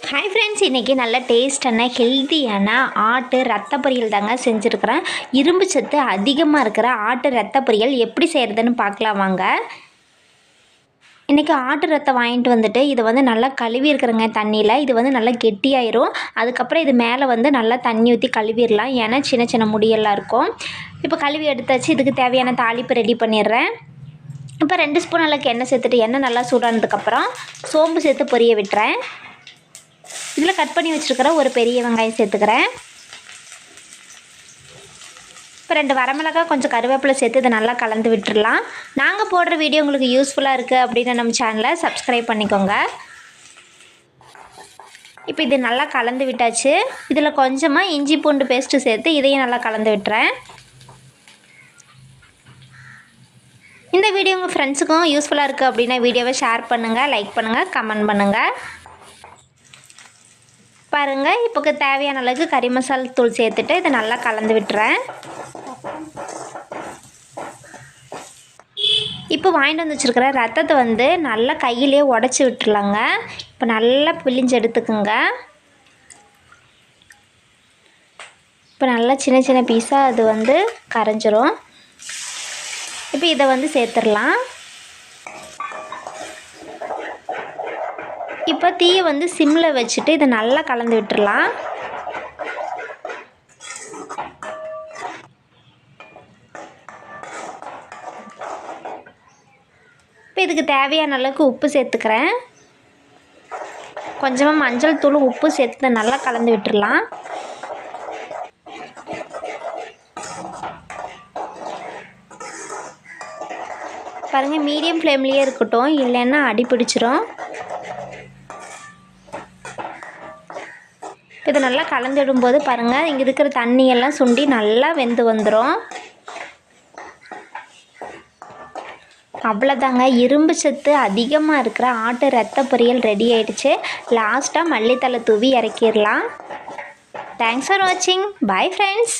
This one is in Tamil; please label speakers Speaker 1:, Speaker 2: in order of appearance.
Speaker 1: ஹாய் ஃப்ரெண்ட்ஸ், இன்றைக்கி நல்ல டேஸ்டான ஹெல்த்தியான ஆட்டு ரத்த பொரியல் தாங்க செஞ்சுருக்கிறேன். இரும்பு சத்து அதிகமாக இருக்கிற ஆட்டு ரத்த பொரியல் எப்படி செய்கிறதுன்னு பார்க்கலாம் வாங்க. இன்றைக்கி ஆட்டு ரத்தம் வாங்கிட்டு வந்துட்டு இதை நல்லா கழுவி இருக்கிறேங்க தண்ணியில். இது நல்லா கெட்டியாயிரும். அதுக்கப்புறம் இது மேலே நல்லா தண்ணி ஊற்றி கழுவிடலாம், ஏன்னா சின்ன சின்ன முடியெல்லாம் இருக்கும். இப்போ கழுவி எடுத்தாச்சு. இதுக்கு தேவையான தாளிப்பு ரெடி பண்ணிடுறேன். இப்போ 2 ஸ்பூன் அளவுக்கு எண்ணெய் சேர்த்துட்டு எண்ணெய் நல்லா சூடானதுக்கப்புறம் சோம்பு சேர்த்து பொரிய விட்டுறேன். இதில் கட் பண்ணி வச்சுருக்கிற ஒரு பெரிய வெங்காயம் சேர்த்துக்கிறேன். இப்போ 2 வரமிளகாய், கொஞ்சம் கருவேப்பிலை சேர்த்து இதை நல்லா கலந்து விட்டுடலாம். நாங்கள் போடுற வீடியோ உங்களுக்கு யூஸ்ஃபுல்லாக இருக்குது அப்படின்னு நம்ம சேனலை சப்ஸ்கிரைப் பண்ணிக்கோங்க. இப்போ இது நல்லா கலந்து விட்டாச்சு. இதில் கொஞ்சமாக இஞ்சி பூண்டு பேஸ்ட்டு சேர்த்து இதையும் நல்லா கலந்து விட்டுறேன். இந்த வீடியோ உங்கள் ஃப்ரெண்ட்ஸுக்கும் யூஸ்ஃபுல்லாக இருக்குது அப்படின்னா வீடியோவை ஷேர் பண்ணுங்கள், லைக் பண்ணுங்கள், கமெண்ட் பண்ணுங்கள். பாருங்கள், இப்போ தேவையான அளவுக்கு கறி மசாலா தூள் சேர்த்துட்டு இதை நல்லா கலந்து விட்டுறேன். இப்போ வாங்கிட்டு வந்து வச்சுருக்கிற ரத்தத்தை நல்லா கையிலே உடச்சி விட்டுருலாங்க. இப்போ நல்லா பிழிஞ்சு எடுத்துக்குங்க. இப்போ நல்லா சின்ன சின்ன பீஸாக அது கரைஞ்சிரும். இப்போ இதை சேர்த்துடலாம். இப்போ தீயை சிம்மில் வச்சுட்டு இதை நல்லா கலந்து விட்டுடலாம். இப்போ இதுக்கு தேவையான அளவுக்கு உப்பு சேர்த்துக்கிறேன். கொஞ்சமாக மஞ்சள் தூள், உப்பு சேர்த்து நல்லா கலந்து விட்டுடலாம். பாருங்கள், மீடியம் ஃப்ளேம்லேயே இருக்கட்டும், இல்லைன்னா அடி பிடிச்சிரும். இதை நல்லா கலந்து விடும்போது பாருங்கள், இங்கே இருக்கிற தண்ணியெல்லாம் சுண்டி நல்லா வெந்து வந்துடும். அவ்வளோதாங்க, இரும்பு சத்து அதிகமாக இருக்கிற ஆட்டு ரத்த பொரியல் ரெடி ஆகிடுச்சு. லாஸ்ட்டாக மல்லித்தலை தூவி இறக்கிடலாம். தேங்க்ஸ் ஃபார் வாட்சிங். Bye friends.